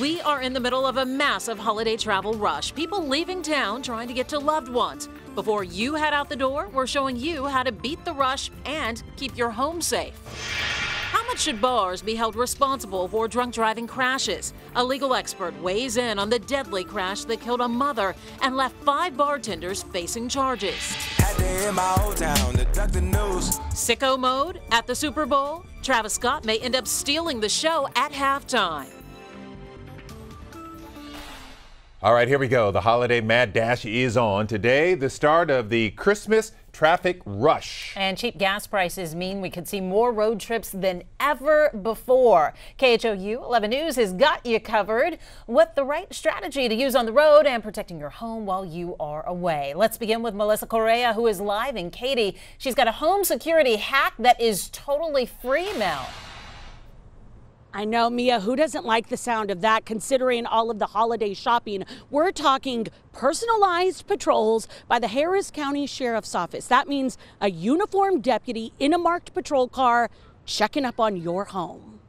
We are in the middle of a massive holiday travel rush. People leaving town trying to get to loved ones. Before you head out the door, we're showing you how to beat the rush and keep your home safe. How much should bars be held responsible for drunk driving crashes? A legal expert weighs in on the deadly crash that killed a mother and left 5 bartenders facing charges. Had to in my old town to duck the news. Sicko mode at the Super Bowl? Travis Scott may end up stealing the show at halftime. All right, here we go. The holiday mad dash is on. Today, the start of the Christmas traffic rush. And cheap gas prices mean we could see more road trips than ever before. KHOU 11 News has got you covered with the right strategy to use on the road and protecting your home while you are away. Let's begin with Melissa Correa, who is live in Katy. She's got a home security hack that is totally free, Mel. I know, Mia, who doesn't like the sound of that considering all of the holiday shopping? We're talking personalized patrols by the Harris County Sheriff's Office. That means a uniformed deputy in a marked patrol car checking up on your home.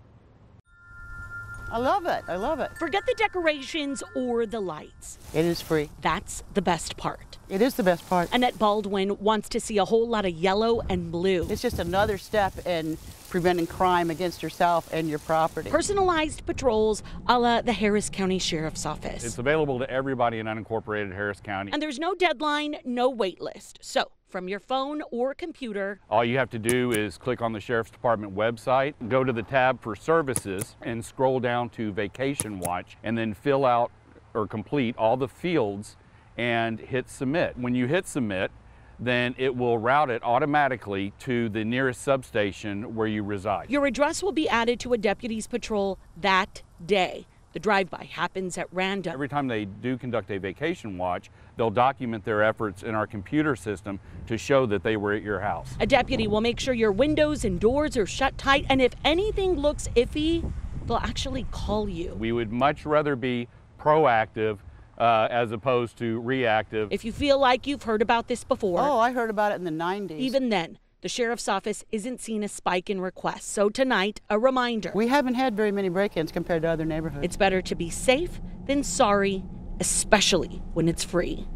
I love it. I love it. Forget the decorations or the lights. It is free. That's the best part. It is the best part. Annette Baldwin wants to see a whole lot of yellow and blue. It's just another step in preventing crime against yourself and your property. Personalized patrols a la the Harris County Sheriff's Office. It's available to everybody in unincorporated Harris County. And there's no deadline, no wait list. So from your phone or computer, all you have to do is click on the Sheriff's Department website, go to the tab for services and scroll down to Vacation Watch and then fill out or complete all the fields and hit submit. When you hit submit, then it will route it automatically to the nearest substation where you reside. Your address will be added to a deputy's patrol that day. The drive-by happens at random. Every time they do conduct a vacation watch, they'll document their efforts in our computer system to show that they were at your house. A deputy will make sure your windows and doors are shut tight, and if anything looks iffy, they'll actually call you. We would much rather be proactive as opposed to reactive. If you feel like you've heard about this before. Oh, I heard about it in the 90s. Even then, the Sheriff's Office isn't seeing a spike in requests. So tonight, a reminder. We haven't had very many break-ins compared to other neighborhoods. It's better to be safe than sorry, especially when it's free.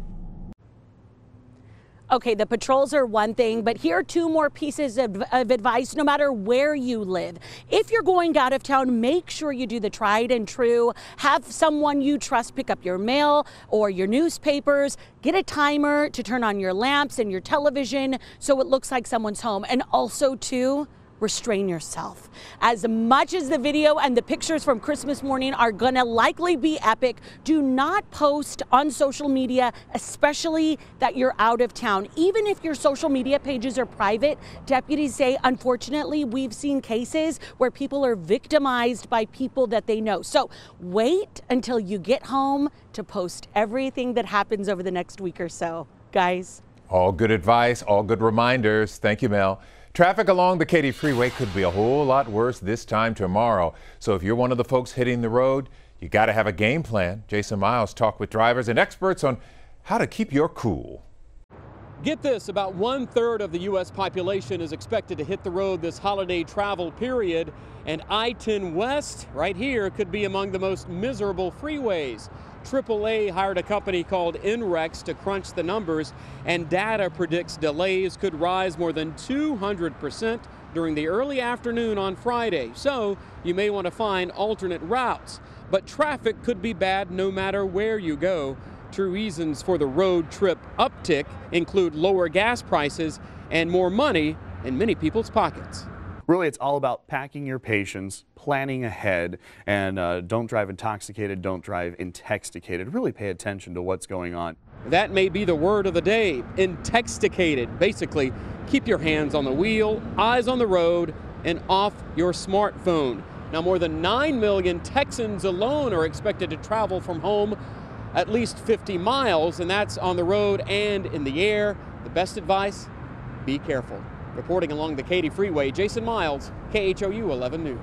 Okay, the patrols are one thing, but here are 2 more pieces of advice no matter where you live. If you're going out of town, make sure you do the tried and true. Have someone you trust pick up your mail or your newspapers. Get a timer to turn on your lamps and your television so it looks like someone's home. And also, too, restrain yourself. As much as the video and the pictures from Christmas morning are gonna likely be epic, do not post on social media, especially that you're out of town. Even if your social media pages are private, deputies say, unfortunately, we've seen cases where people are victimized by people that they know. So wait until you get home to post everything that happens over the next week or so. Guys. All good advice, all good reminders. Thank you, Mel. Traffic along the Katy Freeway could be a whole lot worse this time tomorrow. So if you're one of the folks hitting the road, you got to have a game plan. Jason Miles talked with drivers and experts on how to keep your cool. Get this, about 1/3 of the U.S. population is expected to hit the road this holiday travel period, and I-10 West right here could be among the most miserable freeways. AAA hired a company called NREX to crunch the numbers, and data predicts delays could rise more than 200% during the early afternoon on Friday. So you may want to find alternate routes, but traffic could be bad no matter where you go. True reasons for the road trip uptick include lower gas prices and more money in many people's pockets. Really, it's all about packing your patience, planning ahead, and don't drive intoxicated, don't drive intoxicated. Really pay attention to what's going on. That may be the word of the day, intoxicated. Basically, keep your hands on the wheel, eyes on the road, and off your smartphone. Now, more than 9 million Texans alone are expected to travel from home at least 50 miles, and that's on the road and in the air. The best advice, be careful. Reporting along the Katy Freeway, Jason Miles, KHOU 11 News.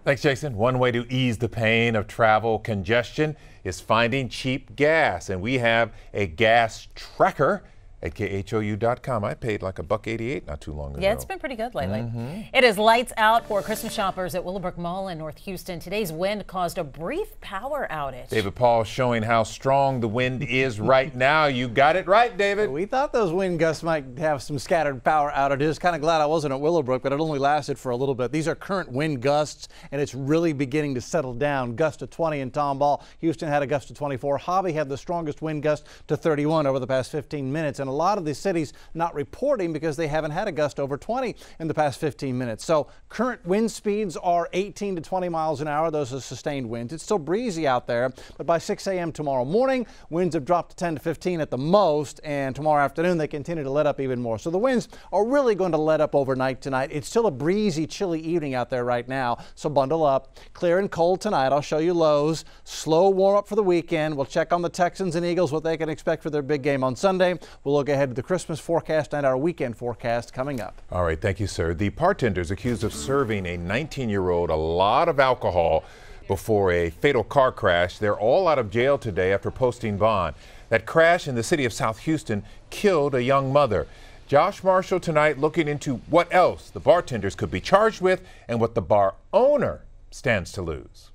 Thanks, Jason. One way to ease the pain of travel congestion is finding cheap gas, and we have a gas tracker at KHOU.com. I paid like $1.88 not too long ago. Yeah, it's been pretty good lately. It is lights out for Christmas shoppers at Willowbrook Mall in North Houston. Today's wind caused a brief power outage. David Paul showing how strong the wind is right now. You got it right, David. We thought those wind gusts might have some scattered power outages. Kind of glad I wasn't at Willowbrook, but it only lasted for a little bit. These are current wind gusts, and it's really beginning to settle down. Gust of 20 in Tomball. Houston had a gust of 24. Hobby had the strongest wind gust to 31 over the past 15 minutes. And a lot of these cities not reporting because they haven't had a gust over 20 in the past 15 minutes. So current wind speeds are 18 to 20 miles an hour. Those are sustained winds. It's still breezy out there, but by 6 a.m. tomorrow morning, winds have dropped to 10 to 15 at the most, and tomorrow afternoon they continue to let up even more. So the winds are really going to let up overnight tonight. It's still a breezy, chilly evening out there right now, so bundle up. Clear and cold tonight. I'll show you lows. Slow warm up for the weekend. We'll check on the Texans and Eagles, what they can expect for their big game on Sunday. We'll look ahead to the Christmas forecast and our weekend forecast coming up. All right, thank you, sir. The bartenders accused of serving a 19-year-old a lot of alcohol before a fatal car crash. They're all out of jail today after posting bond. That crash in the city of South Houston killed a young mother. Josh Marshall tonight looking into what else the bartenders could be charged with and what the bar owner stands to lose.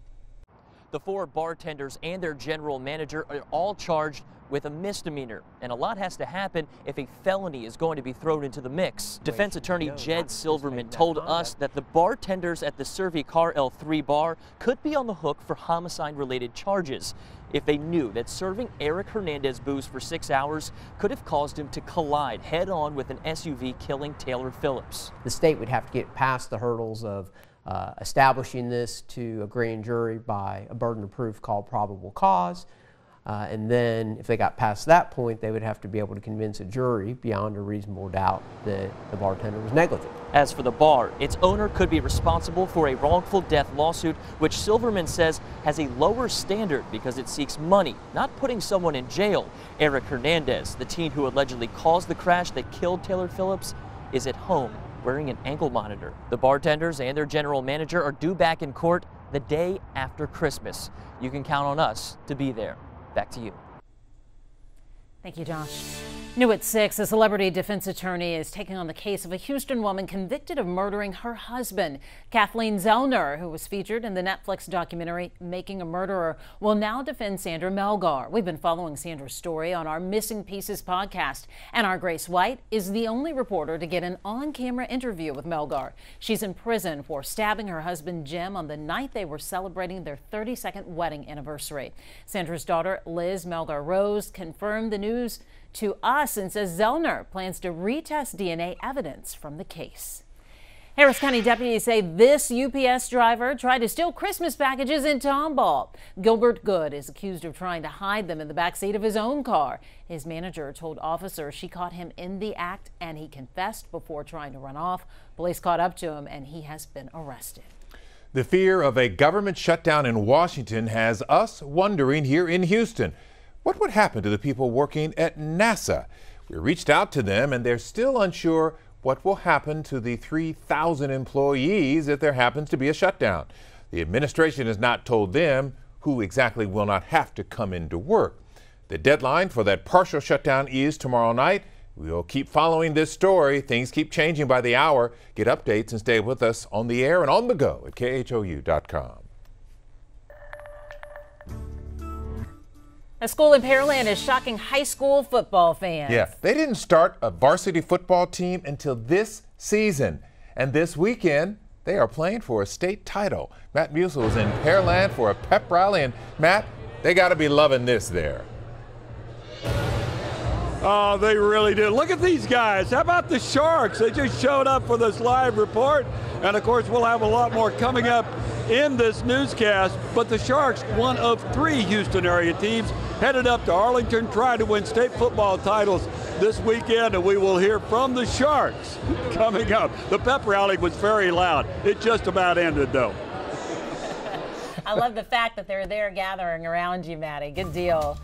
The 4 bartenders and their general manager are all charged with a misdemeanor, and a lot has to happen if a felony is going to be thrown into the mix. Defense attorney Jed Silverman told us that the bartenders at the Cervi Car L3 bar could be on the hook for homicide-related charges if they knew that serving Eric Hernandez booze for 6 hours could have caused him to collide head-on with an SUV, killing Taylor Phillips. The state would have to get past the hurdles of establishing this to a grand jury by a burden of proof called probable cause. And then if they got past that point, they would have to be able to convince a jury beyond a reasonable doubt that the bartender was negligent. As for the bar, its owner could be responsible for a wrongful death lawsuit, which Silverman says has a lower standard because it seeks money, not putting someone in jail. Eric Hernandez, the teen who allegedly caused the crash that killed Taylor Phillips, is at home wearing an ankle monitor. The bartenders and their general manager are due back in court the day after Christmas. You can count on us to be there. Back to you. Thank you, Josh. New at 6, a celebrity defense attorney is taking on the case of a Houston woman convicted of murdering her husband. Kathleen Zellner, who was featured in the Netflix documentary Making a Murderer, will now defend Sandra Melgar. We've been following Sandra's story on our Missing Pieces podcast, and our Grace White is the only reporter to get an on-camera interview with Melgar. She's in prison for stabbing her husband Jim on the night they were celebrating their 32nd wedding anniversary. Sandra's daughter, Liz Melgar Rose, confirmed the news to us and says Zellner plans to retest DNA evidence from the case. Harris County deputies say this UPS driver tried to steal Christmas packages in Tomball. Gilbert Good is accused of trying to hide them in the backseat of his own car. His manager told officers she caught him in the act, and he confessed before trying to run off. Police caught up to him, and he has been arrested. The fear of a government shutdown in Washington has us wondering here in Houston. What would happen to the people working at NASA? We reached out to them, and they're still unsure what will happen to the 3,000 employees if there happens to be a shutdown. The administration has not told them who exactly will not have to come into work. The deadline for that partial shutdown is tomorrow night. We'll keep following this story. Things keep changing by the hour. Get updates and stay with us on the air and on the go at KHOU.com. A school in Pearland is shocking high school football fans. Yeah, they didn't start a varsity football team until this season. And this weekend, they are playing for a state title. Matt Musil is in Pearland for a pep rally. And Matt, they got to be loving this there. Oh, they really did. Look at these guys. How about the Sharks? They just showed up for this live report. And, of course, we'll have a lot more coming up in this newscast. But the Sharks, one of 3 Houston area teams, headed up to Arlington, trying to win state football titles this weekend. And we will hear from the Sharks coming up. The pep rally was very loud. It just about ended, though. I love the fact that they're there gathering around you, Maddie. Good deal.